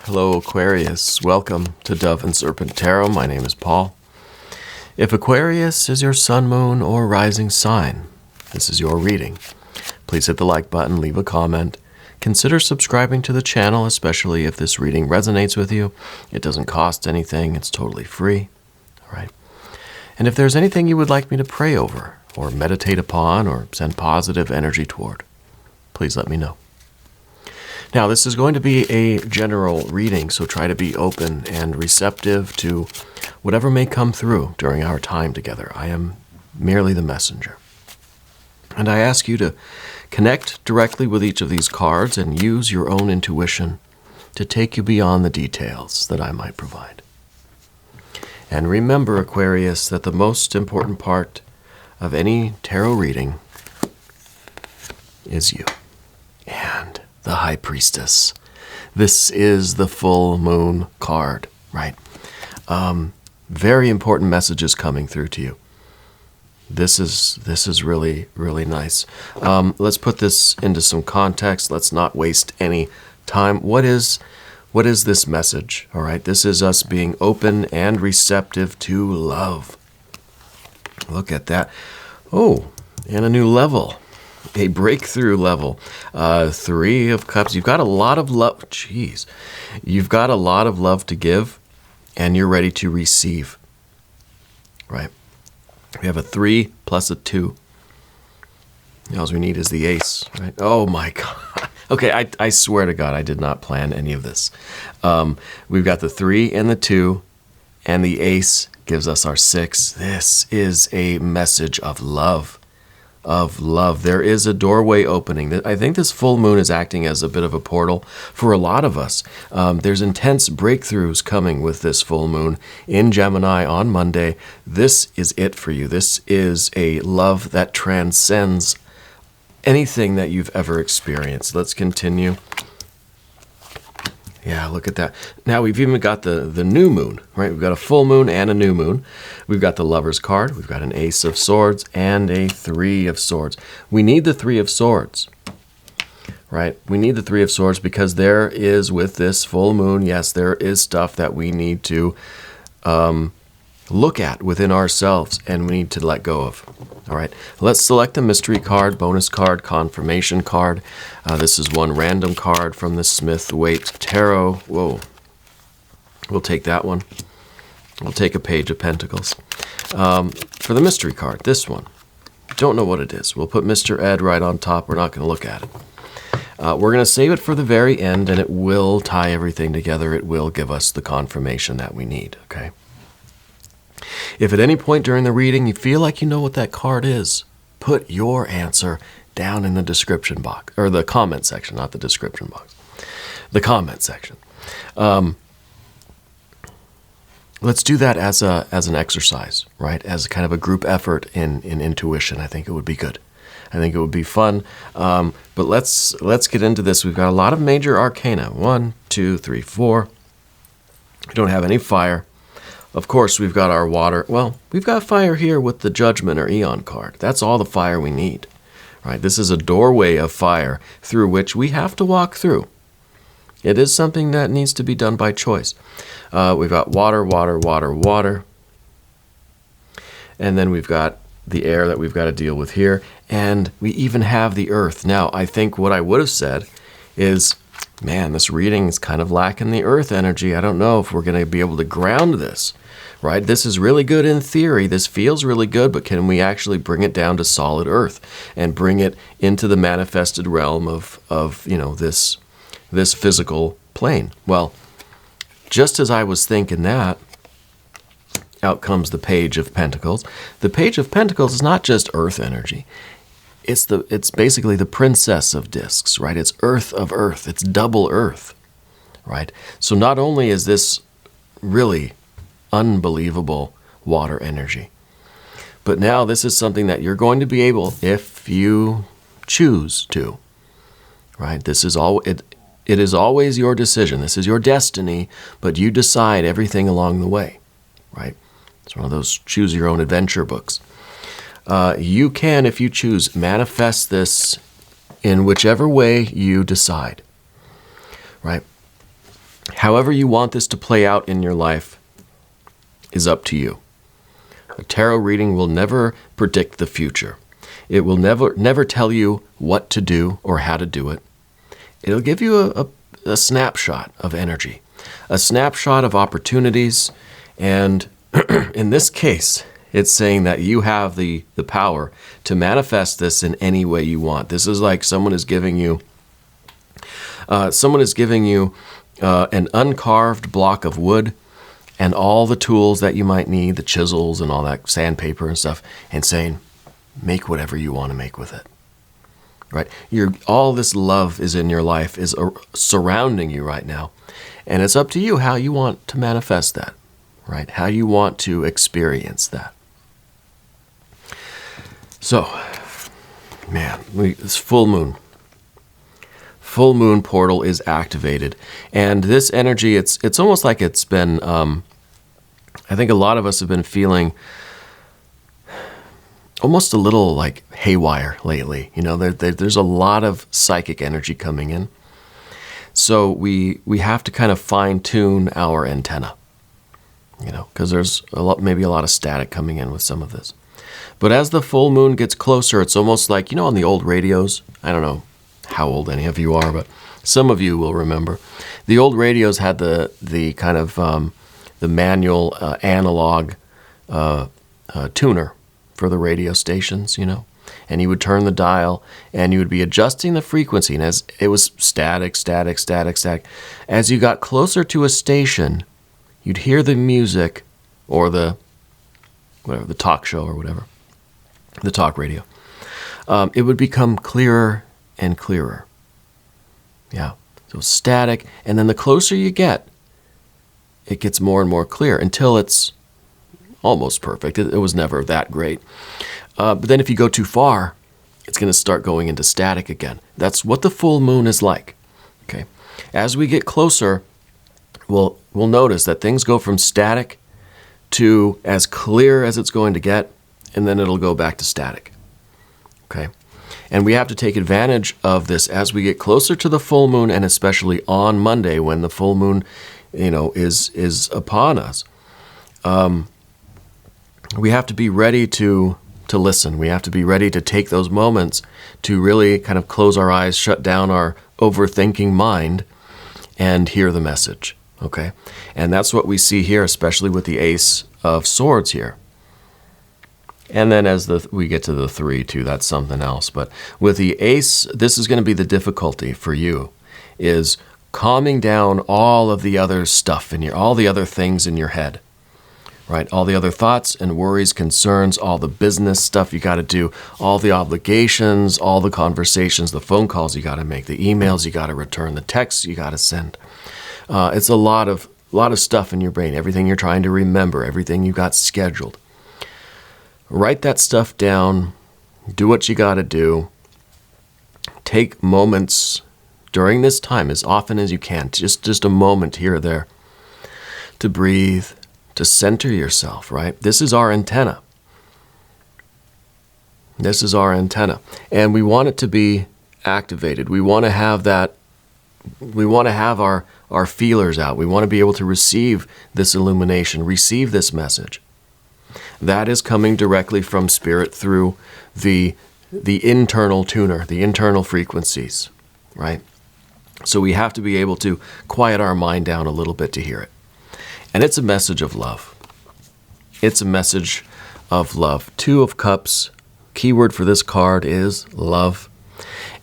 Hello, Aquarius. Welcome to Dove and Serpent Tarot. My name is Paul. If Aquarius is your sun, moon, or rising sign, this is your reading. Please hit the like button, leave a comment. Consider subscribing to the channel, especially if this reading resonates with you. It doesn't cost anything. It's totally free. All right. And if there's anything you would like me to pray over, or meditate upon, or send positive energy toward, please let me know. Now, this is going to be a general reading, so try to be open and receptive to whatever may come through during our time together. I am merely the messenger. And I ask you to connect directly with each of these cards and use your own intuition to take you beyond the details that I might provide. And remember, Aquarius, that the most important part of any tarot reading is you and the High Priestess. This is the full moon card, right? Very important messages coming through to you. This is really, really nice. Let's put this into some context. Let's not waste any time. What is this message? All right, this is us being open and receptive to love. Look at that. Oh, and a new level. A breakthrough level. 3 of Cups. You've got a lot of love. Jeez. You've got a lot of love to give, and you're ready to receive. Right? We have a 3 plus a 2. All we need is the ace. Right? Oh my God. Okay, I swear to God, I did not plan any of this. We've got the 3 and the 2, and the ace gives us our 6. This is a message of love. Of love. There is a doorway opening. I think this full moon is acting as a bit of a portal for a lot of us. There's intense breakthroughs coming with this full moon in Gemini on Monday. This is it for you. This is a love that transcends anything that you've ever experienced. Let's continue. Yeah, look at that. Now we've even got the new moon, right? We've got a full moon and a new moon. We've got the Lover's card. We've got an Ace of Swords and a 3 of Swords. We need the 3 of Swords, right? We need the 3 of Swords because there is, with this full moon, yes, there is stuff that we need to look at within ourselves and we need to let go of. All right, let's select a mystery card, bonus card, confirmation card. This is one random card from the Smith-Waite Tarot. Whoa, we'll take that one. We'll take a Page of Pentacles. For the mystery card, this one, don't know what it is. We'll put Mr. Ed right on top. We're not going to look at it. We're going to save it for the very end, and it will tie everything together. It will give us the confirmation that we need, okay? If at any point during the reading you feel like you know what that card is, put your answer down in the description box, or the comment section, not the description box, the comment section. Let's do that as an exercise, right? As kind of a group effort in intuition. I think it would be good. I think it would be fun. But let's get into this. We've got a lot of major arcana. 1, 2, 3, 4. We don't have any fire. Of course, we've got our water. Well, we've got fire here with the Judgment or Eon card. That's all the fire we need, right? This is a doorway of fire through which we have to walk through. It is something that needs to be done by choice. We've got water, water, water, water. And then we've got the air that we've got to deal with here. And we even have the earth. Now, I think what I would have said is, man, this reading is kind of lacking the earth energy. I don't know if we're going to be able to ground this, right? This is really good in theory. This feels really good, but can we actually bring it down to solid earth and bring it into the manifested realm of you know, this physical plane? Well, just as I was thinking that, out comes the Page of Pentacles. The Page of Pentacles is not just earth energy. It's basically the princess of discs, right? It's earth of earth. It's double earth, right? So not only is this really unbelievable water energy, but now this is something that you're going to be able, if you choose to, right? This is all. It is always your decision. This is your destiny, but you decide everything along the way, right? It's one of those choose your own adventure books. You can, if you choose, manifest this in whichever way you decide, right? However you want this to play out in your life is up to you. A tarot reading will never predict the future. It will never tell you what to do or how to do it. It'll give you a snapshot of energy, a snapshot of opportunities, and in this case, it's saying that you have the power to manifest this in any way you want. This is like someone is giving you an uncarved block of wood and all the tools that you might need, the chisels and all that sandpaper and stuff, and saying, make whatever you want to make with it. Right? All this love is in your life, is surrounding you right now. And it's up to you how you want to manifest that, right? How you want to experience that. So, man, this full moon portal is activated. And this energy, it's almost like it's been, I think a lot of us have been feeling almost a little like haywire lately. You know, there's a lot of psychic energy coming in. So we have to kind of fine tune our antenna, you know, because there's maybe a lot of static coming in with some of this. But as the full moon gets closer, it's almost like, you know, on the old radios, I don't know how old any of you are, but some of you will remember. The old radios had the kind of the manual analog tuner for the radio stations, you know. And you would turn the dial, and you would be adjusting the frequency. And as it was static. As you got closer to a station, you'd hear the music or the talk show or whatever, the talk radio. It would become clearer and clearer. Yeah, so static. And then the closer you get, it gets more and more clear until it's almost perfect. It was never that great. But then if you go too far, it's going to start going into static again. That's what the full moon is like. Okay. As we get closer, we'll notice that things go from static to as clear as it's going to get, and then it'll go back to static. Okay. And we have to take advantage of this as we get closer to the full moon, and especially on Monday when the full moon, you know, is upon us. We have to be ready to listen. We have to be ready to take those moments to really kind of close our eyes, shut down our overthinking mind, and hear the message. Okay? And that's what we see here, especially with the Ace of Swords here. And then as we get to the 3 too, that's something else. But with the Ace, this is going to be the difficulty for you, is calming down all of the other stuff all the other things in your head. Right, all the other thoughts and worries, concerns, all the business stuff you got to do, all the obligations, all the conversations, the phone calls you got to make, the emails you got to return, the texts you got to send. It's a lot of stuff in your brain, everything you're trying to remember, everything you got scheduled. Write that stuff down, do what you got to do. Take moments during this time, as often as you can, just a moment here or there, to breathe, to center yourself, right? This is our antenna. This is our antenna. And we want it to be activated. We want to have that, we want to have our feelers out. We want to be able to receive this illumination, receive this message. That is coming directly from Spirit through the internal tuner, the internal frequencies, right? So we have to be able to quiet our mind down a little bit to hear it. And it's a message of love. It's a message of love. 2 of Cups, keyword for this card is love.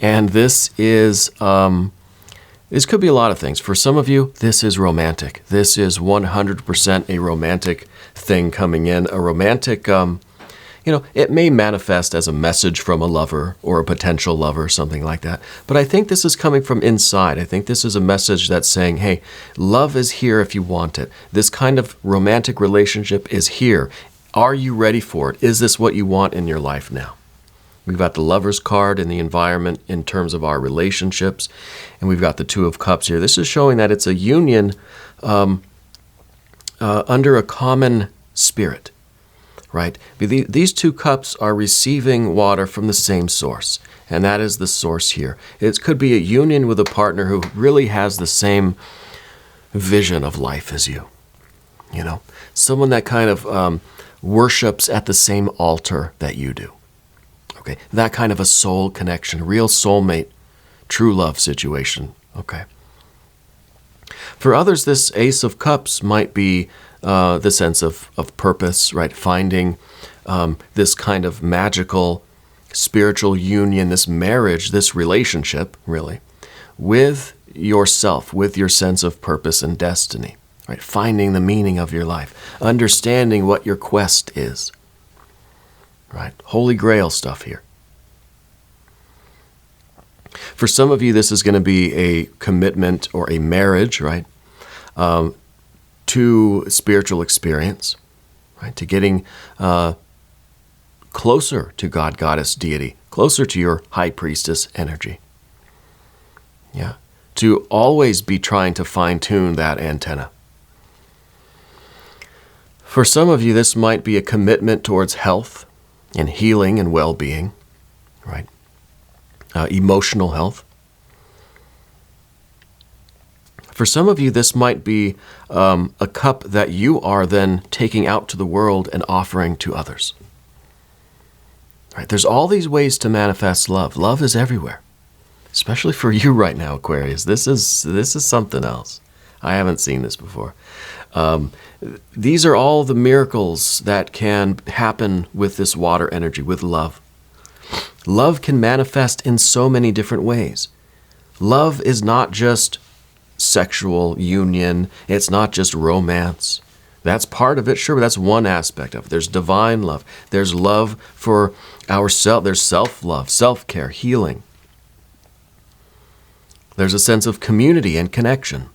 And this is, this could be a lot of things. For some of you, this is romantic. This is 100% a romantic thing coming in. A romantic, it may manifest as a message from a lover or a potential lover, something like that. But I think this is coming from inside. I think this is a message that's saying, hey, love is here if you want it. This kind of romantic relationship is here. Are you ready for it? Is this what you want in your life now? We've got the Lover's card in the environment in terms of our relationships. And we've got the 2 of Cups here. This is showing that it's a union under a common spirit. Right? These 2 cups are receiving water from the same source, and that is the source here. It could be a union with a partner who really has the same vision of life as you. Someone that kind of worships at the same altar that you do. Okay, that kind of a soul connection, real soulmate, true love situation. Okay. For others, this Ace of Cups might be the sense of purpose, right? Finding this kind of magical spiritual union, this marriage, this relationship, really, with yourself, with your sense of purpose and destiny, right? Finding the meaning of your life, understanding what your quest is, right? Holy Grail stuff here. For some of you, this is going to be a commitment or a marriage, right, to spiritual experience, right, to getting closer to God, Goddess, Deity, closer to your High Priestess energy. Yeah, to always be trying to fine-tune that antenna. For some of you, this might be a commitment towards health and healing and well-being, right? Emotional health. For some of you, this might be a cup that you are then taking out to the world and offering to others. Right? There's all these ways to manifest love. Love is everywhere, especially for you right now, Aquarius. This is something else. I haven't seen this before. These are all the miracles that can happen with this water energy, with love. Love can manifest in so many different ways. Love is not just sexual union. It's not just romance. That's part of it, sure, but that's one aspect of it. There's divine love. There's love for ourselves. There's self-love, self-care, healing. There's a sense of community and connection.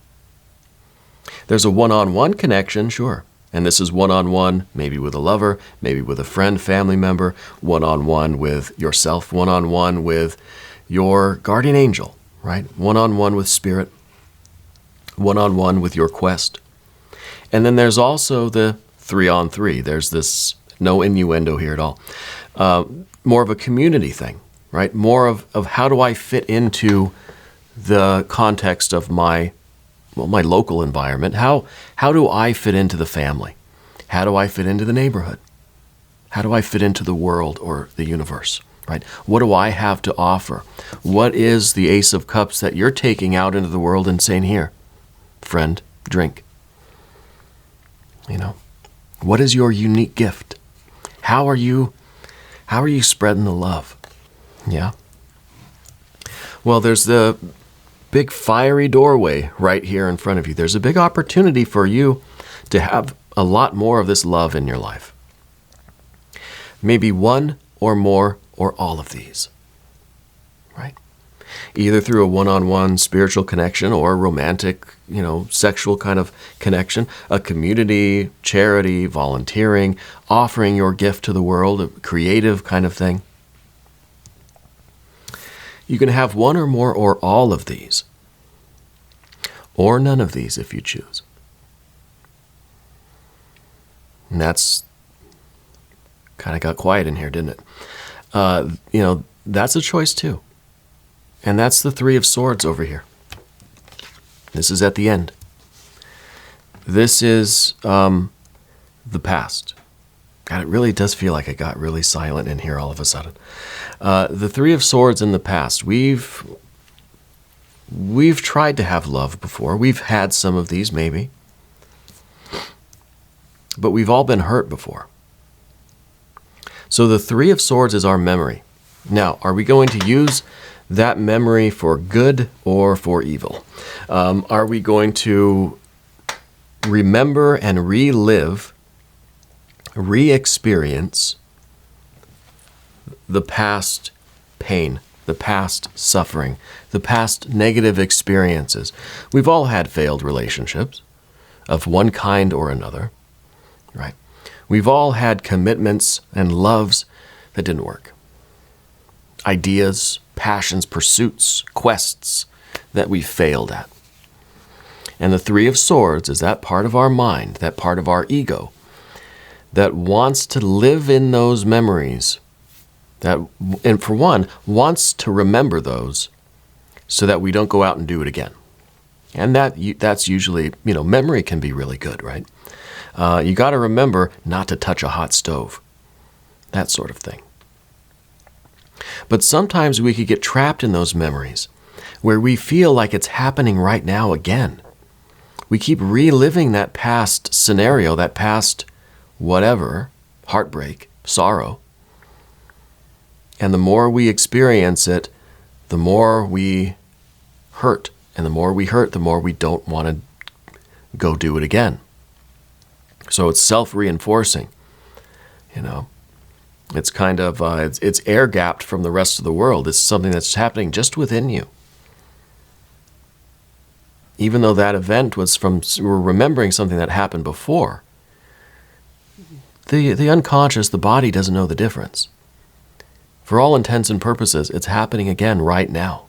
There's a one-on-one connection, sure. And this is one-on-one, maybe with a lover, maybe with a friend, family member, one-on-one with yourself, one-on-one with your guardian angel, right? One-on-one with spirit, one-on-one with your quest. And then there's also the 3-on-3. There's this, no innuendo here at all. More of a community thing, right? More of how do I fit into the context of my local environment. How do I fit into the family? How do I fit into the neighborhood? How do I fit into the world or the universe, right? What do I have to offer? What is the Ace of Cups that you're taking out into the world and saying, here, friend, drink? What is your unique gift? How are you spreading the love? Yeah. Well, there's the big fiery doorway right here in front of you. There's a big opportunity for you to have a lot more of this love in your life. Maybe one or more or all of these, right? Either through a one-on-one spiritual connection or a romantic, sexual kind of connection, a community, charity, volunteering, offering your gift to the world, a creative kind of thing. You can have one or more or all of these, or none of these if you choose. And that's kind of got quiet in here, didn't it? That's a choice too. And that's the 3 of Swords over here. This is at the end. This is the past. God, it really does feel like it got really silent in here all of a sudden. The 3 of Swords in the past. We've tried to have love before. We've had some of these, maybe. But we've all been hurt before. So the 3 of Swords is our memory. Now, are we going to use that memory for good or for evil? Are we going to remember and relive, re-experience the past pain, the past suffering, the past negative experiences? We've all had failed relationships of one kind or another, right? We've all had commitments and loves that didn't work. Ideas, passions, pursuits, quests that we failed at. And the 3 of Swords is that part of our mind, that part of our ego, that wants to live in those memories, and for one, wants to remember those so that we don't go out and do it again. And that's usually, memory can be really good, right? You got to remember not to touch a hot stove, that sort of thing. But sometimes we could get trapped in those memories where we feel like it's happening right now again. We keep reliving that past scenario, that past whatever, heartbreak, sorrow. And the more we experience it, the more we hurt. And the more we hurt, the more we don't want to go do it again. So it's self-reinforcing, It's kind of, it's air-gapped from the rest of the world. It's something that's happening just within you. Even though that event was we're remembering something that happened before, the unconscious, the body doesn't know the difference. For all intents and purposes, it's happening again right now.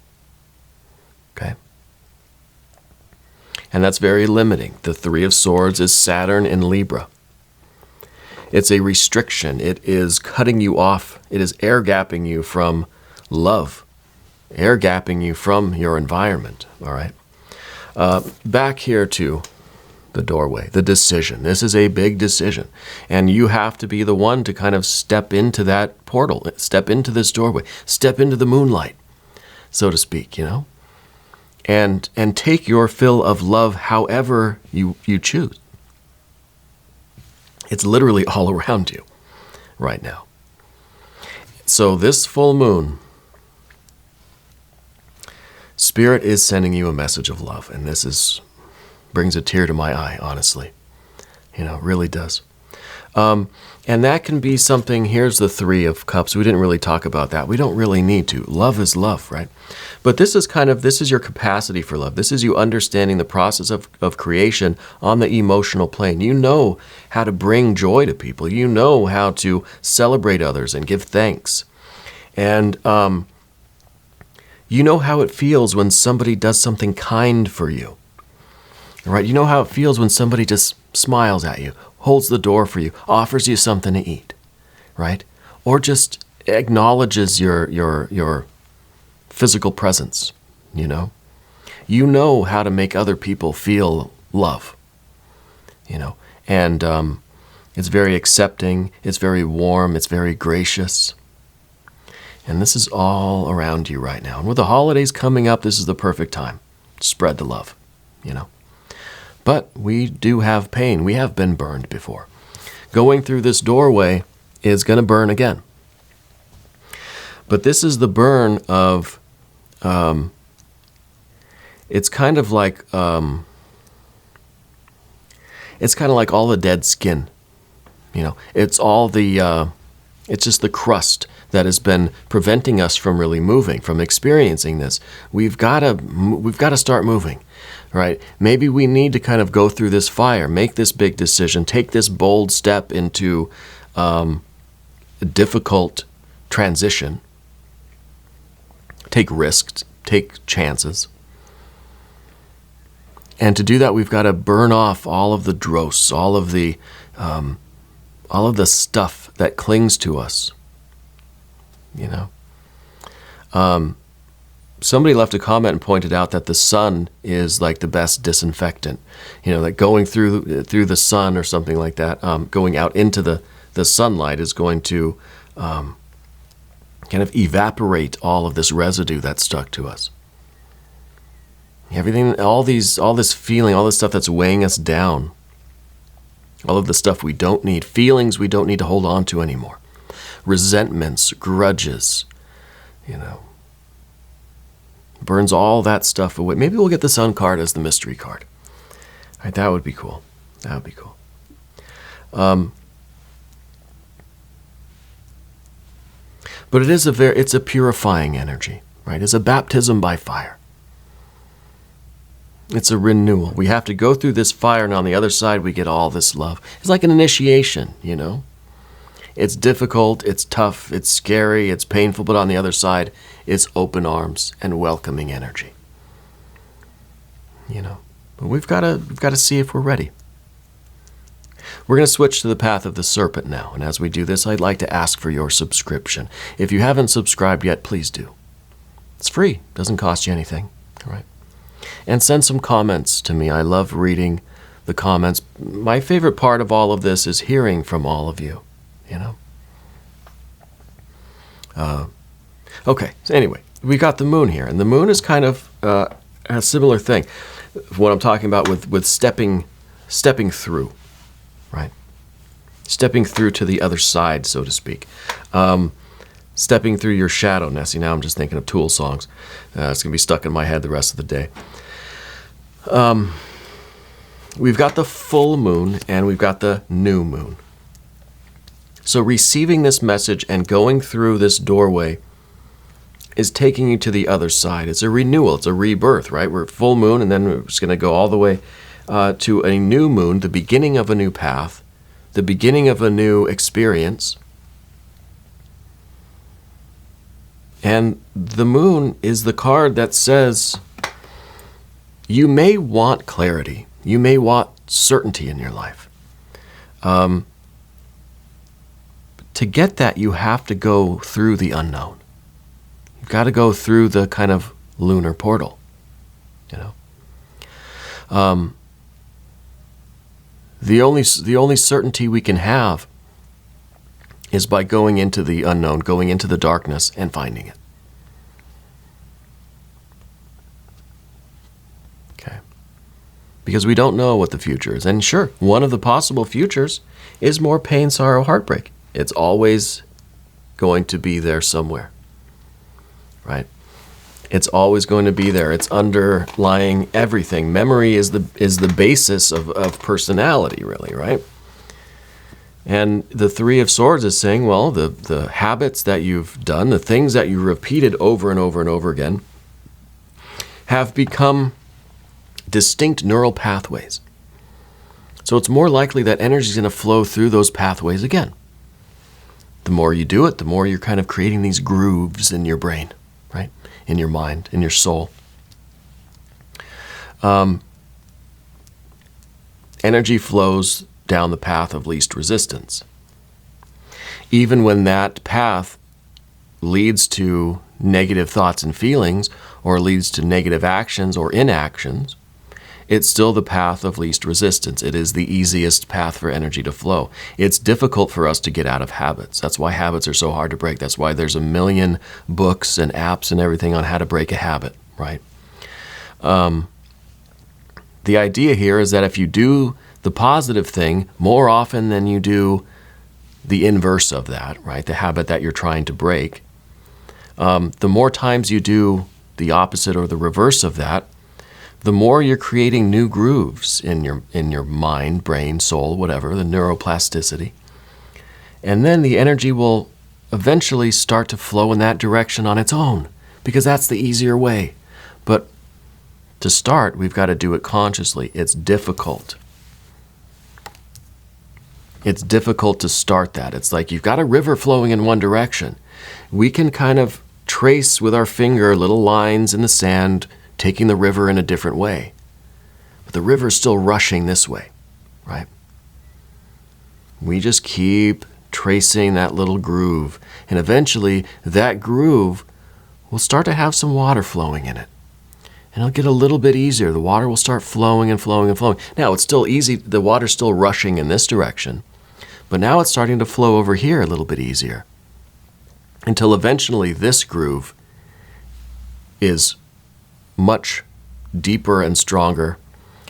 Okay? And that's very limiting. The Three of Swords is Saturn in Libra. It's a restriction. It is cutting you off. It is air-gapping you from love, air-gapping you from your environment, all right? Back here to the doorway, the decision. This is a big decision. And you have to be the one to kind of step into that portal, step into this doorway, step into the moonlight, so to speak, And take your fill of love however you choose. It's literally all around you right now. So this full moon, Spirit is sending you a message of love, and this brings a tear to my eye, honestly. It really does. And that can be something, here's the Three of Cups. We didn't really talk about that. We don't really need to. Love is love, right? But this is your capacity for love. This is you understanding the process of creation on the emotional plane. You know how to bring joy to people. You know how to celebrate others and give thanks. And you know how it feels when somebody does something kind for you. Right? You know how it feels when somebody just smiles at you, holds the door for you, offers you something to eat, right? Or just acknowledges your physical presence, You know how to make other people feel love, And it's very accepting, it's very warm, it's very gracious. And this is all around you right now. And with the holidays coming up, this is the perfect time to spread the love, But we do have pain. We have been burned before. Going through this doorway is going to burn again. But this is the burn of, it's kind of like all the dead skin. It's all it's just the crust that has been preventing us from really moving, from experiencing this. We've got to start moving. Right? Maybe we need to kind of go through this fire, make this big decision, take this bold step into a difficult transition, take risks, take chances. And to do that, we've got to burn off all of the dross, all of the stuff that clings to us. Somebody left a comment and pointed out that the sun is like the best disinfectant. Like going through the sun or something like that, going out into the sunlight is going to kind of evaporate all of this residue that's stuck to us. Everything, all this feeling, all this stuff that's weighing us down, all of the stuff we don't need, feelings we don't need to hold on to anymore, resentments, grudges, burns all that stuff away. Maybe we'll get the Sun card as the mystery card. All right, that would be cool. That would be cool. But it's a purifying energy, right? It's a baptism by fire. It's a renewal. We have to go through this fire, and on the other side, we get all this love. It's like an initiation, It's difficult, it's tough, it's scary, it's painful, but on the other side, it's open arms and welcoming energy. But we've got to see if we're ready. We're going to switch to the path of the serpent now, and as we do this, I'd like to ask for your subscription. If you haven't subscribed yet, please do. It's free, doesn't cost you anything. All right. And send some comments to me. I love reading the comments. My favorite part of all of this is hearing from all of you, you know. Okay, so anyway, we got the moon here. And the moon is kind of a similar thing. What I'm talking about with stepping through, right? Stepping through to the other side, so to speak. Stepping through your shadow, Nessie. Now I'm just thinking of Tool songs. It's going to be stuck in my head the rest of the day. We've got the full moon and we've got the new moon. So receiving this message and going through this doorway is taking you to the other side. It's a renewal. It's a rebirth, right? We're at full moon, and then we're just going to go all the way to a new moon, the beginning of a new path, the beginning of a new experience. And the moon is the card that says you may want clarity. You may want certainty in your life. To get that, you have to go through the unknown. You've got to go through the kind of lunar portal, you know. The only certainty we can have is by going into the unknown, going into the darkness and finding it. Okay. Because we don't know what the future is. And sure, one of the possible futures is more pain, sorrow, heartbreak. It's always going to be there somewhere, right? It's always going to be there. It's underlying everything. Memory is the basis of personality, really, right? And the Three of Swords is saying, well, the habits that you've done, the things that you repeated over and over and over again, have become distinct neural pathways. So it's more likely that energy is going to flow through those pathways again. The more you do it, the more you're kind of creating these grooves in your brain, right? In your mind, in your soul. Energy flows down the path of least resistance. Even when that path leads to negative thoughts and feelings, or leads to negative actions or inactions, it's still the path of least resistance. It is the easiest path for energy to flow. It's difficult for us to get out of habits. That's why habits are so hard to break. That's why there's a million books and apps and everything on how to break a habit, right? The idea here is that if you do the positive thing more often than you do the inverse of that, right, the habit that you're trying to break, the more times you do the opposite or the reverse of that, the more you're creating new grooves in your mind, brain, soul, whatever, the neuroplasticity. And then the energy will eventually start to flow in that direction on its own, because that's the easier way. But to start, we've got to do it consciously. It's difficult. It's difficult to start that. It's like you've got a river flowing in one direction. We can kind of trace with our finger little lines in the sand, taking the river in a different way. But the river's still rushing this way, right? We just keep tracing that little groove, and eventually that groove will start to have some water flowing in it. And it'll get a little bit easier. The water will start flowing and flowing and flowing. Now, it's still easy. The water's still rushing in this direction, but now it's starting to flow over here a little bit easier, until eventually this groove is much deeper and stronger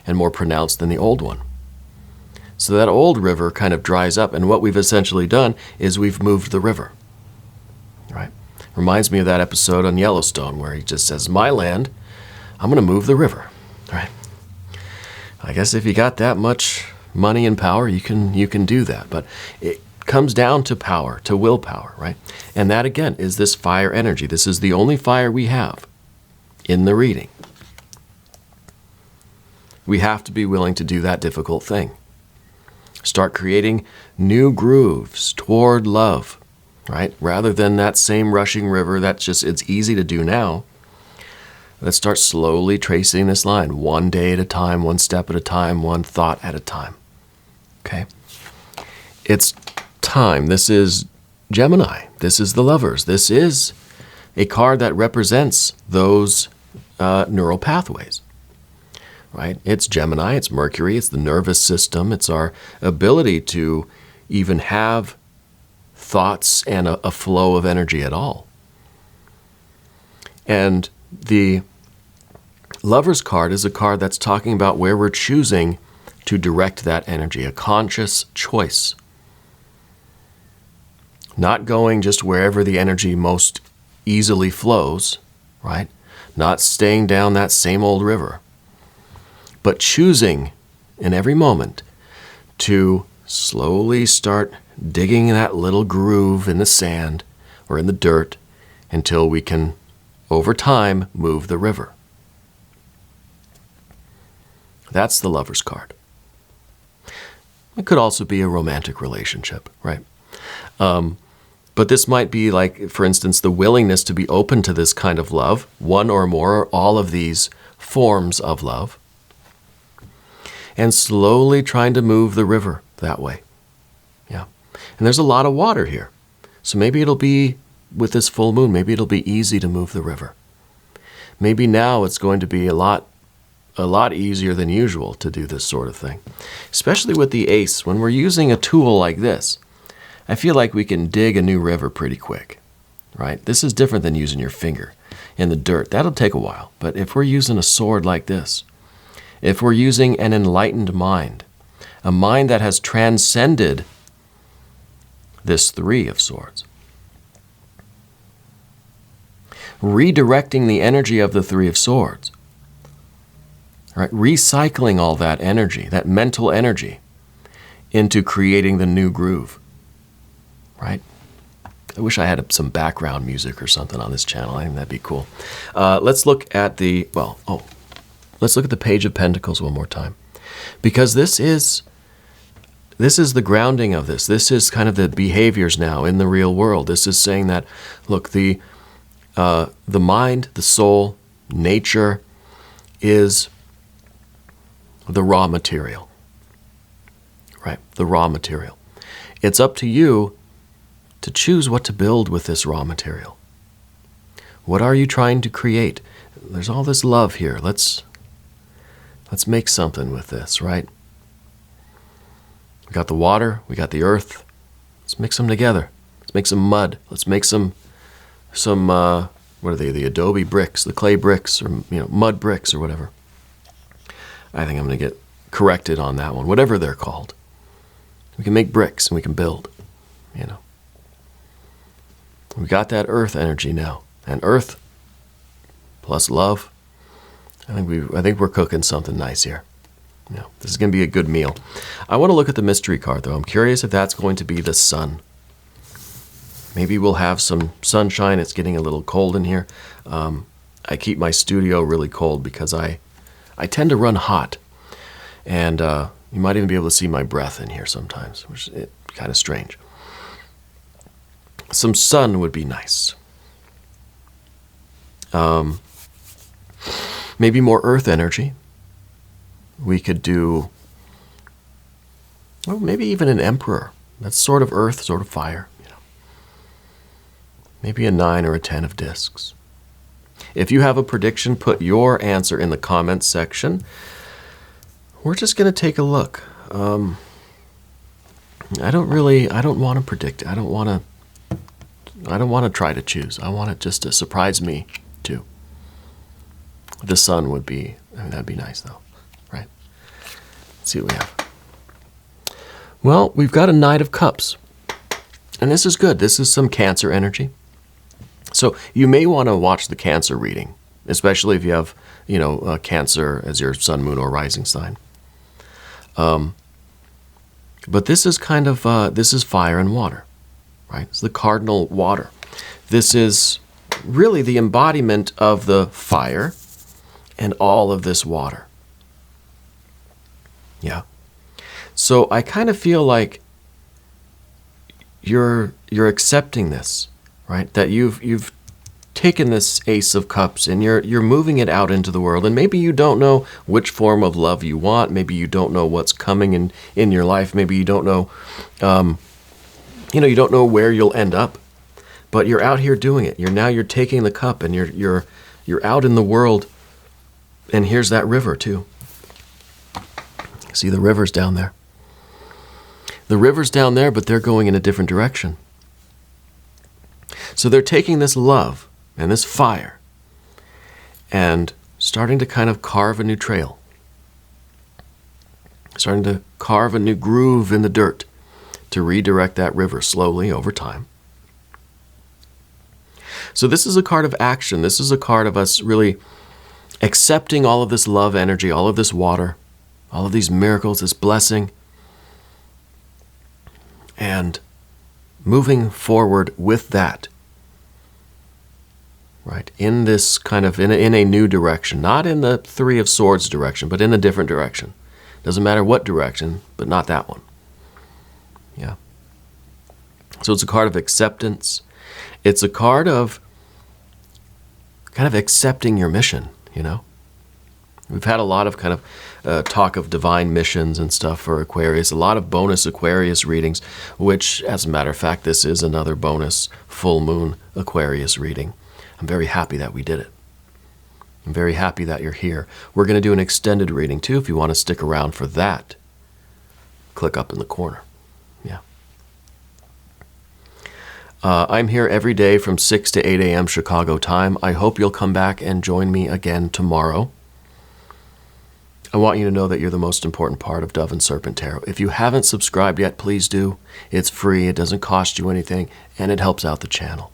and more pronounced than the old one. So that old river kind of dries up, and what we've essentially done is we've moved the river, right? Reminds me of that episode on Yellowstone where he just says, my land, I'm going to move the river, right? I guess if you got that much money and power, you can do that, but it comes down to power, to willpower, right? And that again is this fire energy. This is the only fire we have in the reading. We have to be willing to do that difficult thing. Start creating new grooves toward love, right? Rather than that same rushing river that's just, it's easy to do now. Let's start slowly tracing this line, one day at a time, one step at a time, one thought at a time. Okay? It's time. This is Gemini. This is the Lovers. This is a card that represents those neural pathways. right? It's Gemini, it's Mercury, it's the nervous system, it's our ability to even have thoughts and a flow of energy at all. And the Lover's card is a card that's talking about where we're choosing to direct that energy, a conscious choice. Not going just wherever the energy most easily flows, right? Not staying down that same old river, but choosing in every moment to slowly start digging that little groove in the sand or in the dirt until we can, over time, move the river. That's the Lover's card. It could also be a romantic relationship, right? But this might be like, for instance, the willingness to be open to this kind of love, one or more or all of these forms of love, and slowly trying to move the river that way. Yeah. And there's a lot of water here. So maybe it'll be, with this full moon, maybe it'll be easy to move the river. Maybe now it's going to be a lot easier than usual to do this sort of thing. Especially with the ace, when we're using a tool like this, I feel like we can dig a new river pretty quick, right? This is different than using your finger in the dirt. That'll take a while. But if we're using a sword like this, if we're using an enlightened mind, a mind that has transcended this Three of Swords, redirecting the energy of the Three of Swords, right? Recycling all that energy, that mental energy, into creating the new groove, right? I wish I had some background music or something on this channel. I think that'd be cool. Let's look at the, let's look at the Page of Pentacles one more time, because this is the grounding of this. This is kind of the behaviors now in the real world. This is saying that, look, the mind, the soul, nature is the raw material, right? The raw material. It's up to you to choose what to build with this raw material. What are you trying to create? There's all this love here. Let's make something with this, right? We got the water, we got the earth. Let's mix them together. Let's make some mud. Let's make some what are they? The adobe bricks, the clay bricks, or mud bricks, or whatever. I think I'm going to get corrected on that one. Whatever they're called, we can make bricks and we can build. We got that earth energy now, and earth plus love. I think we're cooking something nice here. This is going to be a good meal. I want to look at the mystery card, though. I'm curious if that's going to be the sun. Maybe we'll have some sunshine. It's getting a little cold in here. I keep my studio really cold because I tend to run hot. And you might even be able to see my breath in here sometimes, which is kind of strange. Some sun would be nice. Maybe more earth energy. We could do, maybe even an emperor. That's sort of earth, sort of fire. Maybe a 9 or a 10 of discs. If you have a prediction, put your answer in the comments section. We're just going to take a look. I don't want to predict. I don't want to try to choose. I want it just to surprise me too. The sun would be, that'd be nice though, right? Let's see what we have. Well, we've got a Knight of Cups. And this is good. This is some Cancer energy. So you may want to watch the Cancer reading, especially if you have, Cancer as your sun, moon, or rising sign. But this is kind of, this is fire and water, right? It's the cardinal water. This is really the embodiment of the fire and all of this water. Yeah. So I kind of feel like you're accepting this, right? That you've taken this Ace of Cups and you're moving it out into the world, and maybe you don't know which form of love you want. Maybe you don't know what's coming in your life. Maybe you don't know, you don't know where you'll end up, but you're out here doing it. You're taking the cup and you're out in the world, and here's that river too. See the river's down there. The river's down there, but they're going in a different direction. So they're taking this love and this fire and starting to kind of carve a new trail. Starting to carve a new groove in the dirt to redirect that river slowly over time. So this is a card of action. This is a card of us really accepting all of this love energy, all of this water, all of these miracles, this blessing, and moving forward with that, right? In this kind of, in a new direction, not in the Three of Swords direction, but in a different direction. Doesn't matter what direction, but not that one. Yeah. So it's a card of acceptance. It's a card of kind of accepting your mission, you know? We've had a lot of kind of talk of divine missions and stuff for Aquarius, a lot of bonus Aquarius readings, which, as a matter of fact, this is another bonus full moon Aquarius reading. I'm very happy that we did it. I'm very happy that you're here. We're going to do an extended reading, too, if you want to stick around for that. Click up in the corner. Yeah. I'm here every day from 6 to 8 a.m. Chicago time. I hope you'll come back and join me again tomorrow. I want you to know that you're the most important part of Dove and Serpent Tarot. If you haven't subscribed yet, please do. It's free, it doesn't cost you anything, and it helps out the channel.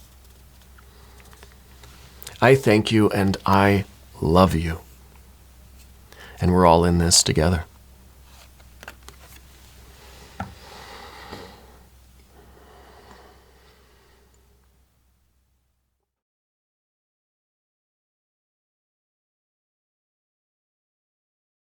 I thank you and I love you. And we're all in this together.